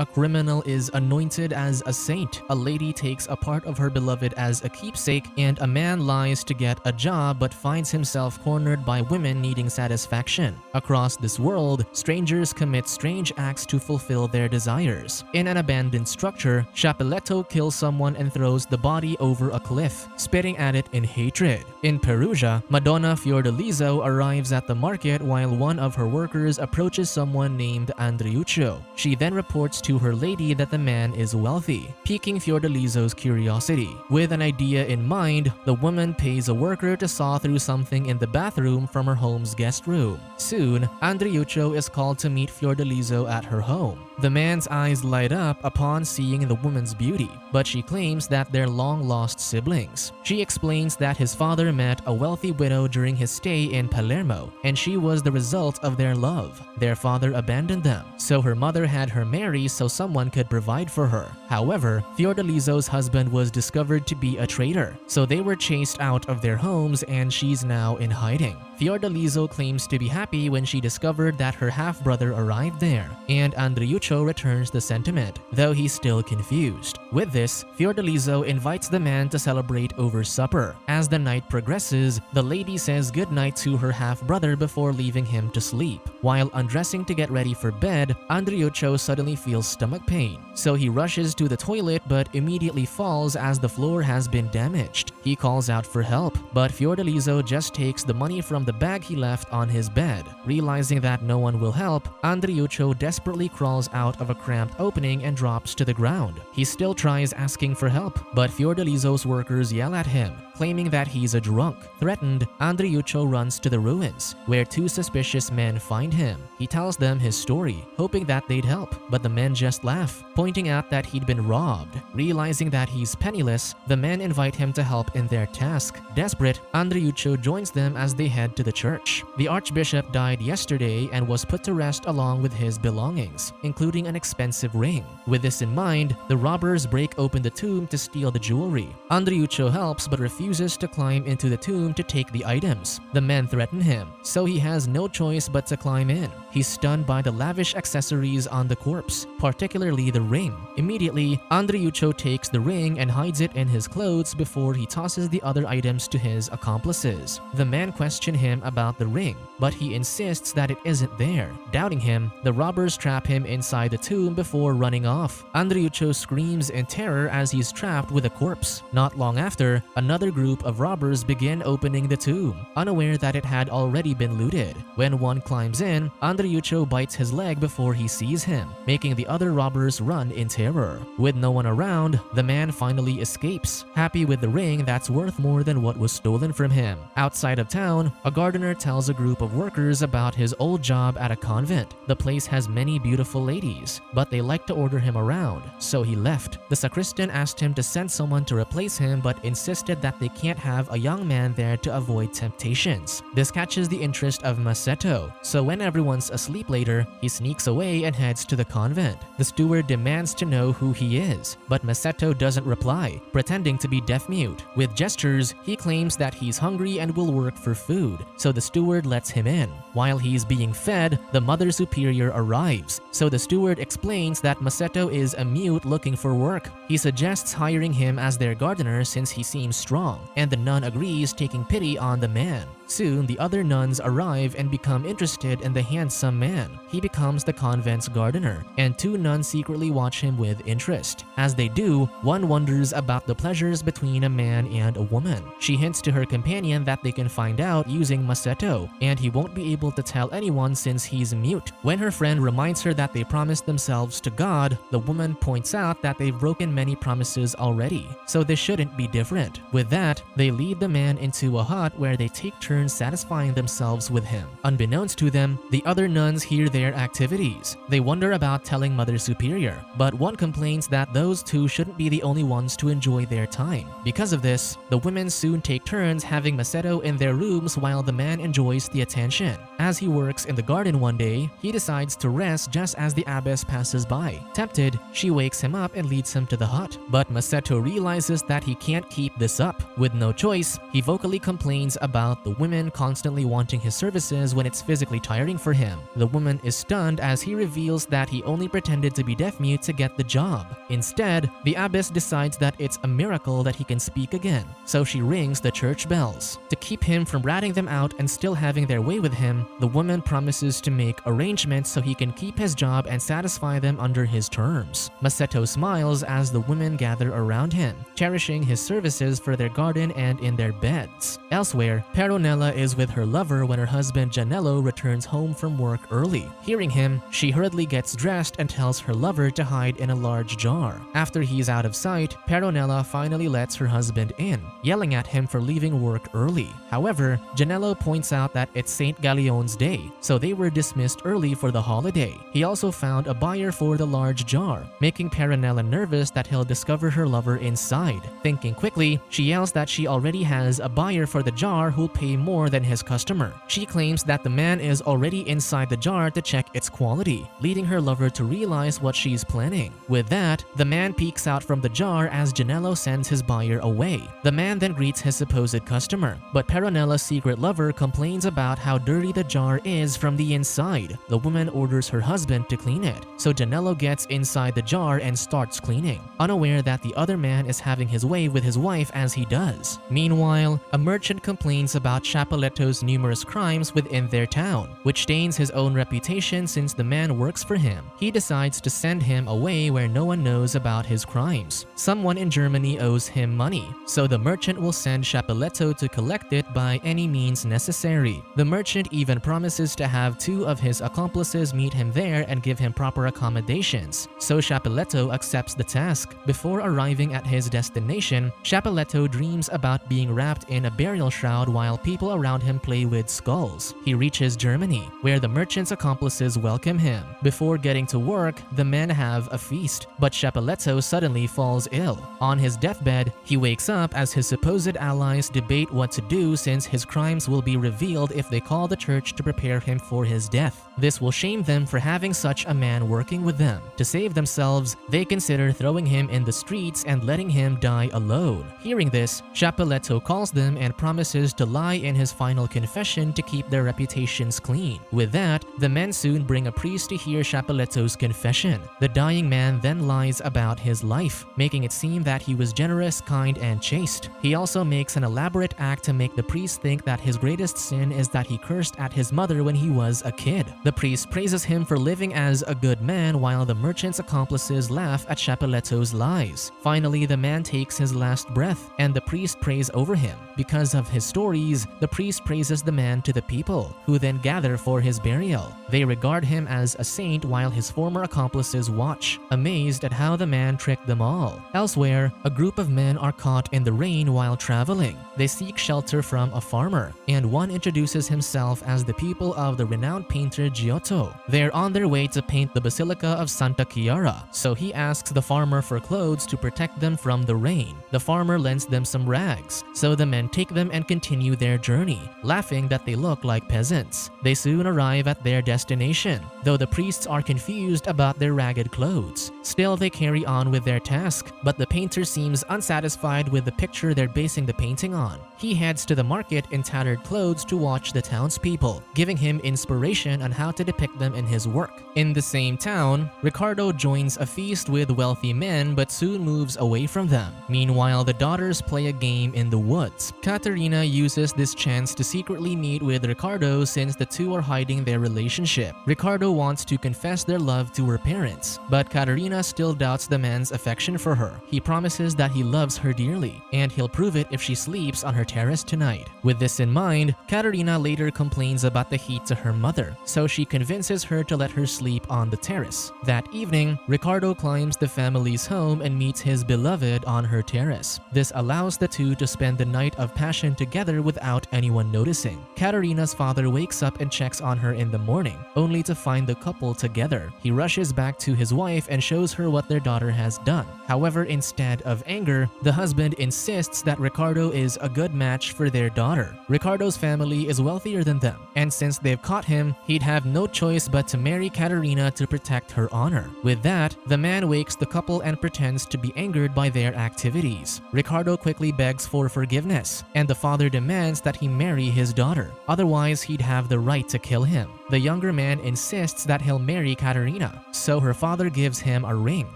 a criminal is anointed as a saint, a lady takes a part of her beloved as a keepsake, and a man lies to get a job but finds himself cornered by women needing satisfaction. Across this world, strangers commit strange acts to fulfill their desires. In an abandoned structure, Chapeletto kills someone and throws the body over a cliff, spitting at it in hatred. In Perugia, Madonna Fiordaliso arrives at the market while one of her workers approaches someone named Andreuccio. She then reports to her lady that the man is wealthy, piquing Fiordaliso's curiosity. With an idea in mind, the woman pays a worker to saw through something in the bathroom from her home's guest room. Soon, Andreuccio is called to meet Fiordaliso at her home. The man's eyes light up upon seeing the woman's beauty, but she claims that they're long-lost siblings. She explains that his father met a wealthy widow during his stay in Palermo, and she was the result of their love. Their father abandoned them, so her mother had her marry so someone could provide for her. However, Fiordaliso's husband was discovered to be a traitor, so they were chased out of their homes and she's now in hiding. Fiordaliso claims to be happy when she discovered that her half-brother arrived there, and Andreuccio returns the sentiment, though he's still confused. With this, Fiordaliso invites the man to celebrate over supper. As the night progresses, the lady says goodnight to her half-brother before leaving him to sleep. While undressing to get ready for bed, Andreuccio suddenly feels stomach pain, so he rushes to the toilet but immediately falls as the floor has been damaged. He calls out for help, but Fiordaliso just takes the money from the bag he left on his bed. Realizing that no one will help, Andreuccio desperately crawls out of a cramped opening and drops to the ground. He still tries asking for help, but Fiordaliso's workers yell at him, claiming that he's a drunk. Threatened, Andreuccio runs to the ruins, where two suspicious men find him. He tells them his story, hoping that they'd help, but the men just laugh, pointing out that he'd been robbed. Realizing that he's penniless, the men invite him to help in their task. Desperate, Andreuccio joins them as they head to the church. The archbishop died yesterday and was put to rest along with his belongings, including an expensive ring. With this in mind, the robbers break open the tomb to steal the jewelry. Andreuccio helps but refuses to climb into the tomb to take the items. The men threaten him, so he has no choice but to climb in. He's stunned by the lavish accessories on the corpse, particularly the ring. Immediately, Andreuccio takes the ring and hides it in his clothes before he tosses the other items to his accomplices. The men question him about the ring, but he insists that it isn't there. Doubting him, the robbers trap him inside the tomb before running off. Andreuccio screams in terror as he's trapped with a corpse. Not long after, another group of robbers begin opening the tomb, unaware that it had already been looted. When one climbs in, Andreuccio bites his leg before he sees him, making the other robbers run in terror. With no one around, the man finally escapes, happy with the ring that's worth more than what was stolen from him. Outside of town, a gardener tells a group of workers about his old job at a convent. The place has many beautiful ladies, but they like to order him around, so he left. The sacristan asked him to send someone to replace him but insisted that they can't have a young man there to avoid temptations. This catches the interest of Masetto, so when everyone's asleep later, he sneaks away and heads to the convent. The steward demands to know who he is, but Masetto doesn't reply, pretending to be deaf-mute. With gestures, he claims that he's hungry and will work for food, so the steward lets him in. While he's being fed, the Mother Superior arrives, so the steward explains that Masetto is a mute looking for work. He suggests hiring him as their gardener since he seems strong, and the nun agrees, taking pity on the man. Soon, the other nuns arrive and become interested in the handsome man. He becomes the convent's gardener, and two nuns secretly watch him with interest. As they do, one wonders about the pleasures between a man and a woman. She hints to her companion that they can find out using Masetto, and he won't be able to tell anyone since he's mute. When her friend reminds her that they promised themselves to God, the woman points out that they've broken many promises already, so this shouldn't be different. With that, they lead the man into a hut where they take turns satisfying themselves with him. Unbeknownst to them, the other nuns hear their activities. They wonder about telling Mother Superior, but one complains that those two shouldn't be the only ones to enjoy their time. Because of this, the women soon take turns having Masetto in their rooms while the man enjoys the attention. As he works in the garden one day, he decides to rest just as the abbess passes by. Tempted, she wakes him up and leads him to the hut, but Masetto realizes that he can't keep this up. With no choice, he vocally complains about the women constantly wanting his services when it's physically tiring for him. him. The woman is stunned as he reveals that he only pretended to be deaf-mute to get the job. Instead, the abbess decides that it's a miracle that he can speak again, so she rings the church bells. To keep him from ratting them out and still having their way with him, the woman promises to make arrangements so he can keep his job and satisfy them under his terms. Masetto smiles as the women gather around him, cherishing his services for their garden and in their beds. Elsewhere, Peronella is with her lover when her husband Janello returns home from work early. Hearing him, she hurriedly gets dressed and tells her lover to hide in a large jar. After he's out of sight, Peronella finally lets her husband in, yelling at him for leaving work early. However, Janello points out that it's St. Galleon's day, so they were dismissed early for the holiday. He also found a buyer for the large jar, making Peronella nervous that he'll discover her lover inside. Thinking quickly, she yells that she already has a buyer for the jar who'll pay more than his customer. She claims that the man is already inside the jar to check its quality, leading her lover to realize what she's planning. With that, the man peeks out from the jar as Janello sends his buyer away. The man then greets his supposed customer, but Peronella's secret lover complains about how dirty the jar is from the inside. The woman orders her husband to clean it, so Janello gets inside the jar and starts cleaning, unaware that the other man is having his way with his wife as he does. Meanwhile, a merchant complains about Chapoletto's numerous crimes within their town, which stains his own reputation since the man works for him. He decides to send him away where no one knows about his crimes. Someone in Germany owes him money, so the merchant will send Chapoletto to collect it by any means necessary. The merchant even promises to have 2 of his accomplices meet him there and give him proper accommodations, so Chapoletto accepts the task. Before arriving at his destination, Chapoletto dreams about being wrapped in a burial shroud while people around him play with skulls. He reaches Germany, where the merchant's accomplices welcome him. Before getting to work, the men have a feast, but Chapoletto suddenly falls ill. On his deathbed, he wakes up as his supposed allies debate what to do since his crimes will be revealed if they call the church to prepare him for his death. This will shame them for having such a man working with them. To save themselves, they consider throwing him in the streets and letting him die alone. Hearing this, Chapoletto calls them and promises to lie in his final confession to keep their reputations clean. With that, the men soon bring a priest to hear Chapoletto's confession. The dying man then lies about his life, making it seem that he was generous, kind, and chaste. He also makes an elaborate act to make the priest think that his greatest sin is that he cursed at his mother when he was a kid. The priest praises him for living as a good man while the merchant's accomplices laugh at Chapoletto's lies. Finally, the man takes his last breath, and the priest prays over him. Because of his stories, the priest praises the man to the people, who then gather for his burial. They regard him as a saint while his former accomplices watch, amazed at how the man tricked them all. Elsewhere, a group of men are caught in the rain while traveling. They seek shelter from a farmer, and one introduces himself as the pupil of the renowned painter Giotto. They're on their way to paint the Basilica of Santa Chiara, so he asks the farmer for clothes to protect them from the rain. The farmer lends them some rags, so the men take them and continue their journey, laughing that they look like peasants. They soon arrive at their destination, though the priests are confused about their ragged clothes. Still, they carry on with their task, but the painter seems unsatisfied with the picture they're basing the painting on. He heads to the market in tattered clothes to watch the townspeople, giving him inspiration on how to depict them in his work. In the same town, Ricardo joins a feast with wealthy men but soon moves away from them. Meanwhile, the daughters play a game in the woods. Caterina uses this chance to secretly meet with Ricardo since the two are hiding their relationship. Ricardo wants to confess their love to her parents, but Caterina still doubts the man's affection for her. He promises that he loves her dearly, and he'll prove it if she sleeps on her terrace tonight. With this in mind, Caterina later complains about the heat to her mother, so she convinces her to let her sleep on the terrace. That evening, Ricardo climbs the family's home and meets his beloved on her terrace. This allows the two to spend the night of passion together without anyone noticing. Caterina's father wakes up and checks on her in the morning, only to find the couple together. He rushes back to his wife and shows her what their daughter has done. However, instead of anger, the husband insists that Ricardo is a good match for their daughter. Ricardo's family is wealthier than them, and since they've caught him, he'd have no choice but to marry Caterina to protect her honor. With that, the man wakes the couple and pretends to be angered by their activities. Ricardo quickly begs for forgiveness, and the father demands that he marry his daughter. Otherwise, he'd have the right to kill him. him. The younger man insists that he'll marry Katerina, so her father gives him a ring,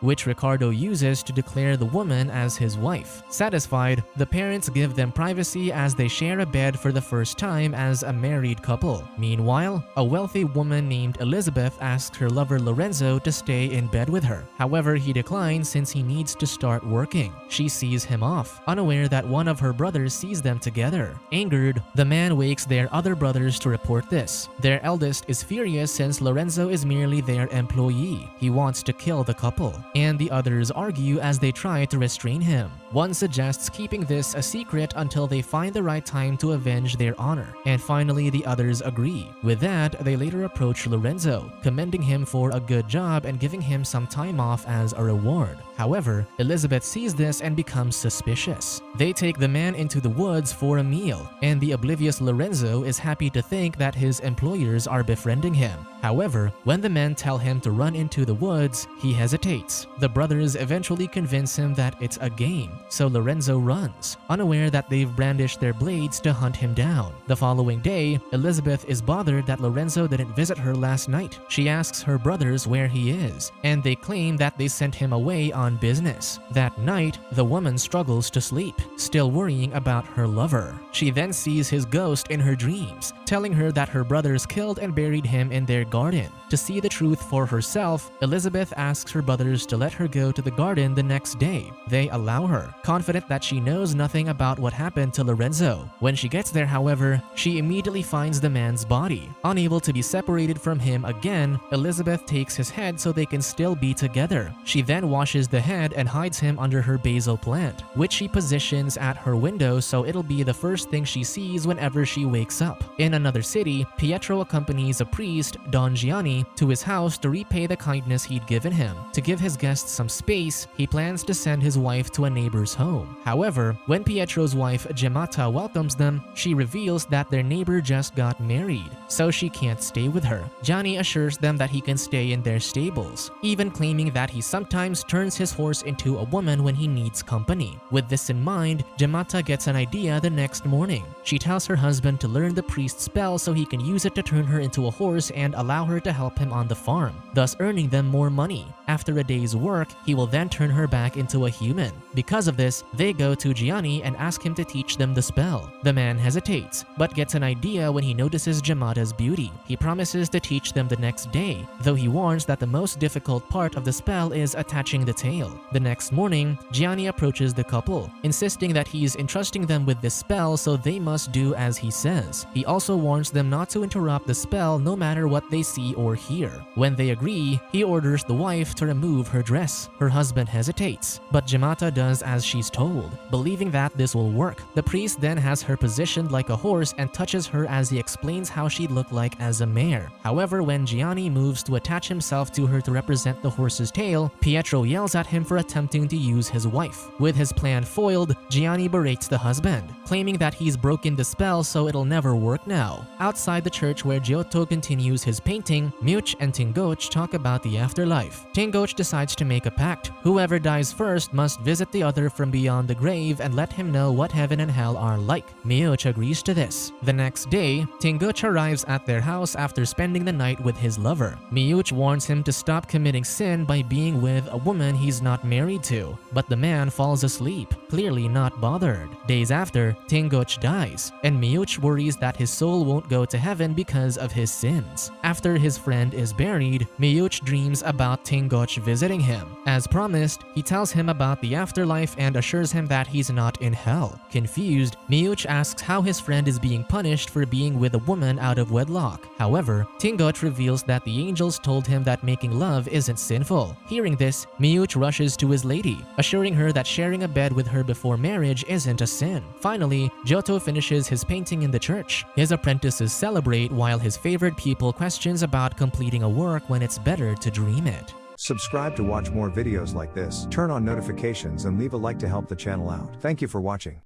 which Ricardo uses to declare the woman as his wife. Satisfied, the parents give them privacy as they share a bed for the first time as a married couple. Meanwhile, a wealthy woman named Elizabeth asks her lover Lorenzo to stay in bed with her. However, he declines since he needs to start working. She sees him off, unaware that one of her brothers sees them together. Angered, the man wakes their other brothers to report this. Their eldest is furious since Lorenzo is merely their employee. He wants to kill the couple, and the others argue as they try to restrain him. One suggests keeping this a secret until they find the right time to avenge their honor, and finally the others agree. With that, they later approach Lorenzo, commending him for a good job and giving him some time off as a reward. However, Elizabeth sees this and becomes suspicious. They take the man into the woods for a meal, and the oblivious Lorenzo is happy to think that his employers are befriending him. However, when the men tell him to run into the woods, he hesitates. The brothers eventually convince him that it's a game, so Lorenzo runs, unaware that they've brandished their blades to hunt him down. The following day, Elizabeth is bothered that Lorenzo didn't visit her last night. She asks her brothers where he is, and they claim that they sent him away on business. That night, the woman struggles to sleep, still worrying about her lover. She then sees his ghost in her dreams, telling her that her brothers killed and buried him in their garden. To see the truth for herself, Elizabeth asks her brothers to let her go to the garden the next day. They allow her, confident that she knows nothing about what happened to Lorenzo. When she gets there, however, she immediately finds the man's body. Unable to be separated from him again, Elizabeth takes his head so they can still be together. She then washes the head and hides him under her basil plant, which she positions at her window so it'll be the first thing she sees whenever she wakes up. In another city, Pietro accompanies a priest, Don Gianni, to his house to repay the kindness he'd given him. To give his guests some space, he plans to send his wife to a neighbor's home. However, when Pietro's wife Gemata welcomes them, she reveals that their neighbor just got married, so she can't stay with her. Gianni assures them that he can stay in their stables, even claiming that he sometimes turns his horse into a woman when he needs company. With this in mind, Gemata gets an idea the next morning. She tells her husband to learn the priest's spell so he can use it to turn her into a horse and allow her to help him on the farm, thus earning them more money. After a day's work, he will then turn her back into a human. Because of this, they go to Gianni and ask him to teach them the spell. The man hesitates, but gets an idea when he notices Gemata's beauty. He promises to teach them the next day, though he warns that the most difficult part of the spell is attaching the tail. The next morning, Gianni approaches the couple, insisting that he's entrusting them with this spell so they must do as he says. He also warns them not to interrupt the spell no matter what they see or hear. When they agree, he orders the wife to remove her dress. Her husband hesitates, but Gemata does as she's told, believing that this will work. The priest then has her positioned like a horse and touches her as he explains how she'd look like as a mare. However, when Gianni moves to attach himself to her to represent the horse's tail, Pietro yells at him for attempting to use his wife. With his plan foiled, Gianni berates the husband, claiming that he's broken the spell so it'll never work now. Outside the church where Giotto continues his painting, Much and Tingoch talk about the afterlife. Tingoch decides to make a pact. Whoever dies first must visit the other from beyond the grave and let him know what heaven and hell are like. Much agrees to this. The next day, Tingoch arrives at their house after spending the night with his lover. Much warns him to stop committing sin by being with a woman he's not married to, but the man falls asleep, clearly not bothered. Days after, Tingoch dies, and Much worries that his soul won't go to heaven because of his sins. After his friend is buried, Much dreams about Tingoch visiting him. As promised, he tells him about the afterlife and assures him that he's not in hell. Confused, Much asks how his friend is being punished for being with a woman out of wedlock. However, Tingoch reveals that the angels told him that making love isn't sinful. Hearing this, Much rushes to his lady, assuring her that sharing a bed with her before marriage isn't a sin. Finally, Giotto finishes his painting in the church. His apprentices celebrate while his favorite pupil questions about completing a work when it's better to dream it. Subscribe to watch more videos like this, turn on notifications and leave a like to help the channel out. Thank you for watching.